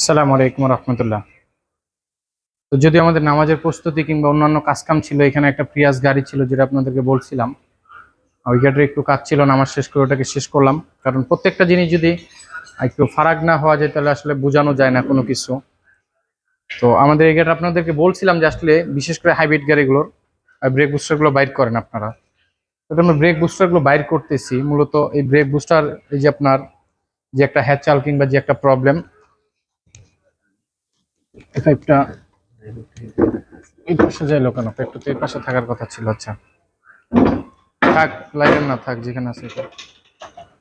আসসালামু আলাইকুম রহমতুল্লাহ। তো যদি আমাদের নামাজের প্রস্তুতি কিংবা অন্যান্য কাজকাম ছিল, এখানে একটা প্রিয়াস গাড়ি ছিল যেটা আপনাদেরকে বলছিলাম। ওই গাড়ির একটু কাজ ছিল, নামাজ শেষ করে ওটাকে শেষ করলাম। কারণ প্রত্যেকটা জিনিস যদি একটু ফারাক না হওয়া যায় তাহলে আসলে বোঝানো যায় না কোনো কিছু। তো আমাদের এই গাড়ি আপনাদেরকে বলছিলাম যে আসলে বিশেষ করে হাইব্রিড গাড়িগুলোর ব্রেক বুস্টারগুলো বাইর করেন আপনারা। তো আমরা ব্রেক বুস্টারগুলো বাইর করতেছি। মূলত এই ব্রেক বুস্টার, এই যে আপনার যে একটা হ্যাচাল কিংবা যে একটা প্রবলেম, একটা এই পাশে যাইলো কেন? একটু তো এই পাশে থাকার কথা ছিল। আচ্ছা থাক, লাইটের না থাক, যেখানে আছে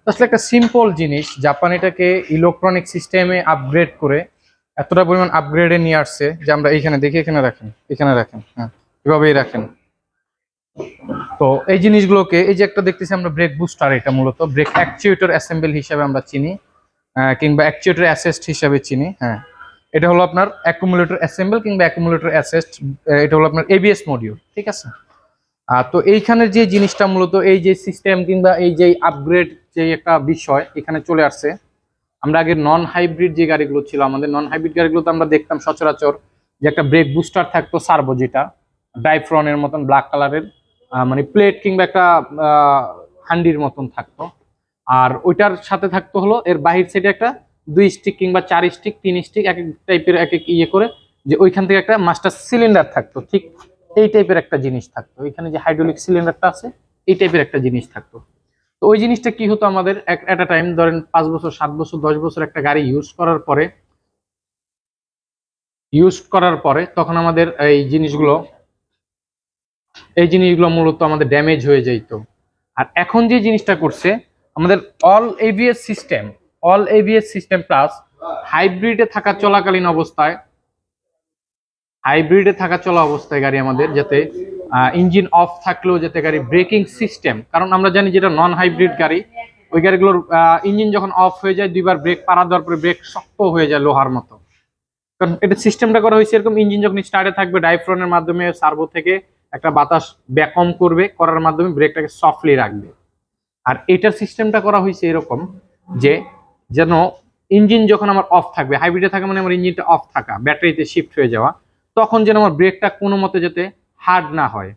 আসলে একটা সিম্পল জিনিস। জাপান এটাকে ইলেকট্রনিক সিস্টেমে আপগ্রেড করে এতটা পরিমাণ আপগ্রেডে নিয়ে আসছে যে আমরা এইখানে দেখি, এখানে রাখেন, এখানে রাখেন, হ্যাঁ এভাবেই রাখেন। তো এই জিনিসগুলোকে, এই যে একটা দেখতেছি আমরা ব্রেক বুস্টার, এটা মূলত ব্রেক অ্যাকচুয়েটর অ্যাসেম্বল হিসাবে আমরা চিনি, কিংবা অ্যাকচুয়েটর অ্যাসেস্ট হিসাবে চিনি। হ্যাঁ, এটা হলো আপনার অ্যাকুমুলেটর অ্যাসেম্বল কিংবা অ্যাকুমুলেটর অ্যাসেস্ট। এটা হলো আপনার এবিএস মডিউল, ঠিক আছে। তো এইখানের যে জিনিসটা মূলত এই যে সিস্টেম কিংবা এই যে আপগ্রেড যে একটা বিষয় এখানে চলে আসছে। আমরা আগে নন হাইব্রিড যে গাড়িগুলো ছিল, আমাদের নন হাইব্রিড গাড়িগুলোতে আমরা দেখতাম সচরাচর যে একটা ব্রেক বুস্টার থাকতো সার্ভো, যেটা ডাইফ্রনের মতন ব্ল্যাক কালারের, মানে প্লেট কিংবা একটা হান্ডির মতন থাকতো। আর ওইটার সাথে থাকতো হলো এর বাহির সাইডে একটা 2 স্টিক কিংবা 4 স্টিক 3 স্টিক এক এক টাইপের এক এক ইয়ে করে, যে ওইখান থেকে একটা মাস্টার সিলিন্ডার থাকতো, ঠিক এই টাইপের একটা জিনিস থাকতো। এখানে যে হাইড্রোলিক সিলিন্ডারটা আছে এই টাইপের একটা জিনিস থাকতো। তো ওই জিনিসটা কি হতো, আমাদের এট আ টাইম ধরেন 5 বছর 7 বছর 10 বছর একটা গাড়ি ইউজ করার পরে তখন আমাদের এই জিনিসগুলো মূলত আমাদের ড্যামেজ হয়ে যাইতো। আর এখন যে জিনিসটা করছে আমাদের অল এভিএস সিস্টেম প্লাস হাইব্রিডে থাকা চলা অবস্থায় গাড়ি আমাদের যাতে ইঞ্জিন অফ থাকলেও যাতে গাড়ি ব্রেকিং সিস্টেম, কারণ আমরা জানি যেটা নন হাইব্রিড গাড়ি, ওই গাড়িগুলোর ইঞ্জিন যখন অফ হয়ে যায় দুইবার ব্রেক পাড়া দেওয়ার পরে ব্রেক শক্ত হয়ে যায় লোহার মতো। কারণ এটা সিস্টেমটা করা হয়েছে এরকম, ইঞ্জিন যখন স্টার্টে থাকবে ডাইফ্রনের মাধ্যমে সার্ভো থেকে একটা বাতাস ব্যাকম করবে, করার মাধ্যমে ব্রেকটাকে সফটলি রাখবে। আর এটার সিস্টেমটা করা হয়েছে এরকম যে যেন ইঞ্জিন যখন আমার অফ থাকবে, হাইব্রিডে থাকা মানে আমার ইঞ্জিনটা অফ থাকা, ব্যাটারিতে শিফট হয়ে যাওয়া, তখন যেন আমার ব্রেকটা কোনো মতে যাতে হার্ড না হয়।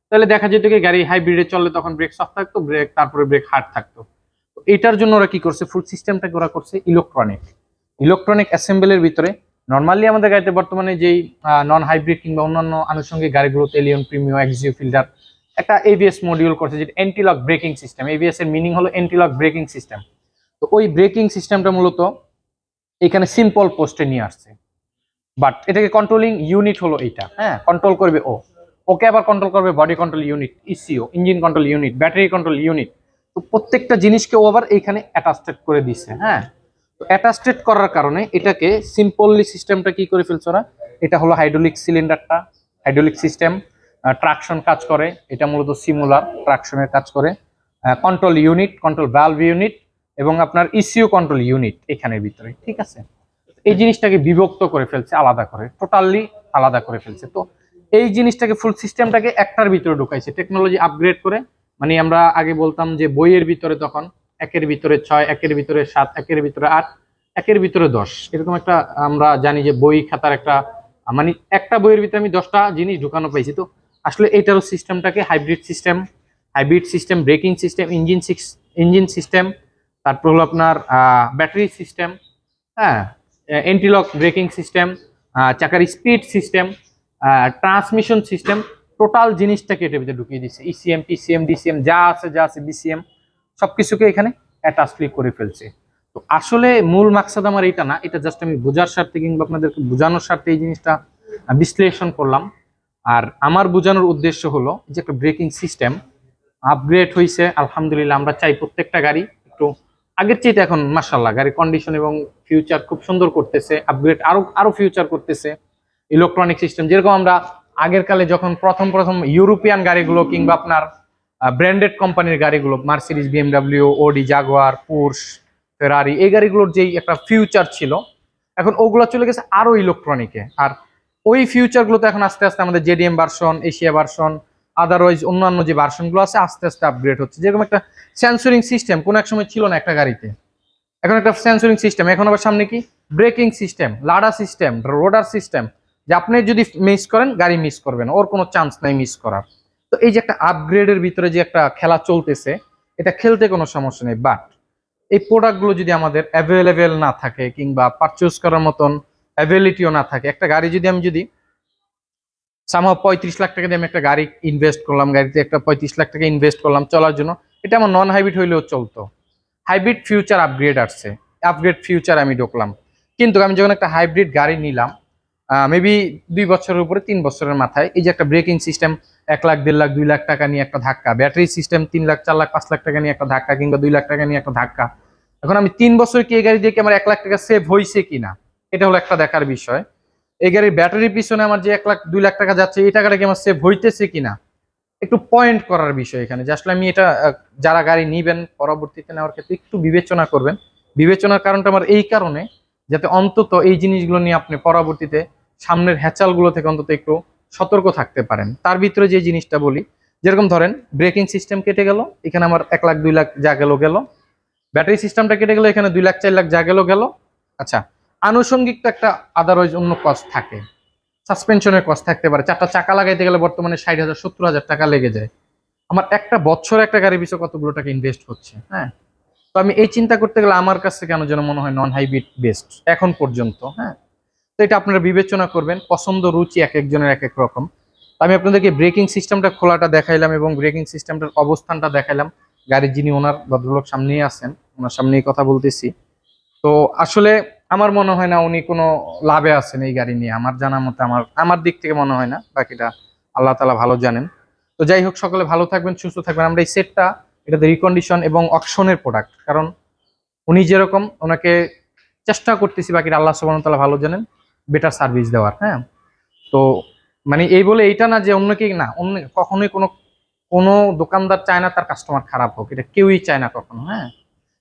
তাহলে দেখা যেত কি গাড়ি হাইব্রিডে চললে তখন ব্রেক সফট থাকতো, তারপরে ব্রেক হার্ড থাকতো। তো এটার জন্য ওরা কি করছে, ফুল সিস্টেমটাকে ওরা করছে ইলেকট্রনিক অ্যাসেম্বলের ভিতরে। নর্মালি আমাদের গাড়িতে বর্তমানে যেই নন হাইব্রিড কিংবা অন্যান্য আনুষঙ্গিক গাড়িগুলোতে এলিয়ন প্রিমিও এক্সিও ফিল্ডার একটা এবিএস মডিউল করছে, যেটা অ্যান্টিলক ব্রেকিং সিস্টেম। এবিএস এর মিনিং হলো অ্যান্টিলক ব্রেকিং সিস্টেম। তো ওই ব্রেকিং সিস্টেমটা মূলত এখানে সিম্পল পোস্টে নিয়ে আসছে, বাট এটাকে কন্ট্রোলিং ইউনিট হলো এইটা। হ্যাঁ, কন্ট্রোল করবে ওকে আবার কন্ট্রোল করবে body control unit, ECU engine control unit, battery control unit. তো প্রত্যেকটা জিনিসকে ও আবার এইখানে অ্যাটাস্টেড করে দিচ্ছে। হ্যাঁ, তো অ্যাটাস্টেড করার কারণে এটাকে সিম্পললি সিস্টেমটা কি করে ফেলছে ওরা, এটা হলো হাইড্রোলিক সিলিন্ডারটা, হাইড্রোলিক সিস্টেম ট্রাকশন কাজ করে, এটা মূলত সিমুলার ট্রাকশনের কাজ করে, control unit, control valve unit এবং আপনার ইসিও কন্ট্রোল ইউনিট এখানের ভিতরে, ঠিক আছে। এই জিনিসটাকে বিভক্ত করে ফেলছে, আলাদা করে, টোটালি আলাদা করে ফেলছে। তো এই জিনিসটাকে ফুল সিস্টেমটাকে একটার ভিতরে ঢুকাইছে টেকনোলজি আপগ্রেড করে। মানে আমরা আগে বলতাম যে বইয়ের ভিতরে তখন 1-এর ভিতরে 6, 1-এর ভিতরে 7, 1-এর ভিতরে 8, 1-এর ভিতরে 10, এরকম একটা আমরা জানি যে বই খাতার একটা, মানে একটা বইয়ের ভিতরে আমি 10টা জিনিস ঢুকানো পাইছি। তো আসলে এইটারও সিস্টেমটাকে hybrid system, braking system, engine system, তারপর হলো আপনার ব্যাটারি সিস্টেম, হ্যাঁ, এন্টিলক ব্রেকিং সিস্টেম, চাকার speed system, transmission system, total জিনিসটাকে এটার ভিতরে ঢুকিয়ে দিচ্ছে। ইসিএম, পিসিএম, ডিসিএম যা আছে বিসিএম সবকিছুকে এখানে অ্যাটাচলি করে ফেলছে। তো আসলে মূল মাকসাদ আমার এটা না, এটা জাস্ট আমি বোঝার স্বার্থে কিংবা আপনাদেরকে বোঝানোর স্বার্থে এই জিনিসটা বিশ্লেষণ করলাম। আর আমার বোঝানোর উদ্দেশ্য হলো যে একটা ব্রেকিং সিস্টেম আপগ্রেড হয়েছে আলহামদুলিল্লাহ। আমরা চাই প্রত্যেকটা গাড়ি একটু আগের চাইতে এখন মাশাআল্লাহ গাড়ির কন্ডিশন এবং ফিউচার খুব সুন্দর করতেছে, আপগ্রেড আরো ফিউচার করতেছে। ইলেকট্রনিক সিস্টেম যেরকম আমরা আগের কালে যখন প্রথম ইউরোপিয়ান গাড়িগুলো কিংবা আপনার ব্র্যান্ডেড কোম্পানির গাড়িগুলো, মার্সিডিজ, বিএমডব্লিউ, ওডি, জাগুয়ার, পোর্শ, ফেরারি, এই গাড়িগুলোর যেই একটা ফিউচার ছিল, এখন ওগুলো চলে গেছে আরো ইলেকট্রনিকে। আর ওই ফিউচারগুলোতে এখন আস্তে আস্তে আমাদের JDM version, Asia version, otherwise অন্যান্য যে ভার্সনগুলো আছে আস্তে আস্তে আপগ্রেড হচ্ছে। যেরকম একটা সেন্সরিং সিস্টেম কোন এক সময় ছিল না একটা গাড়িতে, এখন একটা সেন্সরিং সিস্টেম। এখন আবার সামনে কি ব্রেকিং সিস্টেম, লাডা সিস্টেম, রোডার সিস্টেম, যে আপনি যদি মিস করেন গাড়ি মিস করবেন, ওর কোনো চান্স নাই মিস করার। তো এই যে একটা আপগ্রেডের ভিতরে যে একটা খেলা চলতেছে, এটা খেলতে কোনো সমস্যা নেই, বাট এই প্রোডাক্টগুলো যদি আমাদের অ্যাভেলেবেল না থাকে কিংবা পারচেজ করার মতন অ্যাভেলিটিও না থাকে, একটা গাড়ি যদি আমি সামহাও 35 লাখ টাকা দিয়ে আমি একটা গাড়ি ইনভেস্ট করলাম, গাড়িতে একটা 35 লাখ টাকা ইনভেস্ট করলাম চলার জন্য, এটা আমার নন হাইব্রিড হইলেও চলতো। হাইব্রিড ফিউচার আপগ্রেড আসছে, আপগ্রেড ফিউচার আমি ঢুকলাম, কিন্তু আমি যখন একটা হাইব্রিড গাড়ি নিলাম মেবি 2 বছরের উপরে 3 বছরের মাথায়, এই যে একটা ব্রেকিং সিস্টেম 1 লাখ 1.5 লাখ 2 লাখ টাকা নিয়ে একটা ধাক্কা, ব্যাটারি সিস্টেম 3 লাখ 4 লাখ 5 লাখ টাকা নিয়ে একটা ধাক্কা, কিংবা 2 লাখ টাকা নিয়ে একটা ধাক্কা। এখন আমি 3 বছর কি এই গাড়ি দিয়ে কি আমার 1 লাখ টাকা সেভ হয়েছে কিনা, এটা হলো একটা দেখার বিষয়। এই গাড়ির ব্যাটারির পিছনে আমার যে 1 লাখ 2 লাখ টাকা যাচ্ছে, এই টাকাটা কি আমার সেভ হইতেছে কিনা, একটু পয়েন্ট করার বিষয় এখানে, যে আসলে আমি এটা যারা গাড়ি নিবেন পরবর্তীতে নেওয়ার ক্ষেত্রে একটু বিবেচনা করবেন। বিবেচনার কারণটা আমার এই কারণে, যাতে অন্তত এই জিনিসগুলো নিয়ে আপনি পরবর্তীতে সামনের হ্যাচালগুলো থেকে অন্তত একটু সতর্ক থাকতে পারেন। তার ভিতরে যে জিনিসটা বলি, যেরকম ধরেন ব্রেকিং সিস্টেম কেটে গেল, এখানে আমার 1 লাখ 2 লাখ যা গেল গেল, ব্যাটারি সিস্টেমটা কেটে গেল, এখানে 2 লাখ 4 লাখ যা গেল গেল। আচ্ছা, আনুষঙ্গিক তো একটা আদারওয়াইজ অন্য কস্ট থাকে, সাসপেনশনের কস্ট থাকতে পারে, 4টা চাকা লাগাইতে গেলে বর্তমানে 60,000 70,000 টাকা লেগে যায়। আমার একটা বছরে একটা গাড়ির পিছনে কতগুলো টাকা ইনভেস্ট হচ্ছে, হ্যাঁ। তো আমি এই চিন্তা করতে গেলে আমার কাছে কেন যেন মনে হয় নন হাইব্রিড বেস্ট এখন পর্যন্ত, হ্যাঁ। তো এটা আপনারা বিবেচনা করবেন, পছন্দ রুচি এক একজনের এক এক রকম। আমি আপনাদেরকে ব্রেকিং সিস্টেমটা খোলাটা দেখাইলাম এবং ব্রেকিং সিস্টেমটার অবস্থানটা দেখাইলাম। গাড়ির যিনি ওনার ভদ্রলোক সামনেই আছেন, ওনার সামনেই কথা বলতেছি। তো আসলে আমার মনে হয় না উনি কোনো লাভে আছেন এই গাড়ি নিয়ে, আমার জানার মতে আমার আমার দিক থেকে মনে হয় না, বাকিটা আল্লাহ তাআলা ভালো জানেন। তো যাই হোক, সকলে ভালো থাকবেন, সুস্থ থাকবেন। আমরা এই সেটটা, এটাতে রিকন্ডিশন এবং অকশনের প্রোডাক্ট, কারণ উনি যেরকম, ওনাকে চেষ্টা করতেছি, বাকিটা আল্লাহ সুবহানাহু ওয়া তাআলা ভালো জানেন, বেটার সার্ভিস দেওয়ার, হ্যাঁ। তো মানে এই বলে এইটা না যে অন্য কেউ না, অন্য কখনোই কোনো কোনো দোকানদার চায় না তার কাস্টমার খারাপ হোক, এটা কেউই চায় না কখনো, হ্যাঁ।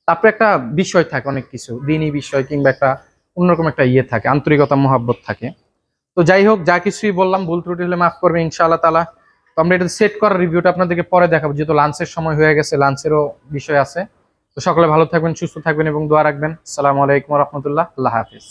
তারপরে একটা বিষয় থাকে, অনেক কিছু দিনই বিষয় কিংবা একটা অন্যরকম একটা ইয়ে থাকে, আন্তরিকতা মহাব্বত থাকে। তো যাই হোক, যা কিছুই বললাম ভুল ত্রুটি হলে মাফ করবে ইনশাআল্লাহ তাআলা। তো আমরা এটা সেট করার রিভিউটা আপনাদেরকে পরে দেখাবো, যেহেতু লাঞ্চের সময় হয়ে গেছে, লাঞ্চেরও বিষয় আছে। তো সকলে ভালো থাকবেন, সুস্থ থাকবেন এবং দোয়া রাখবেন। আসসালামু আলাইকুম ওয়া রাহমাতুল্লাহ। আল্লাহ হাফেজ।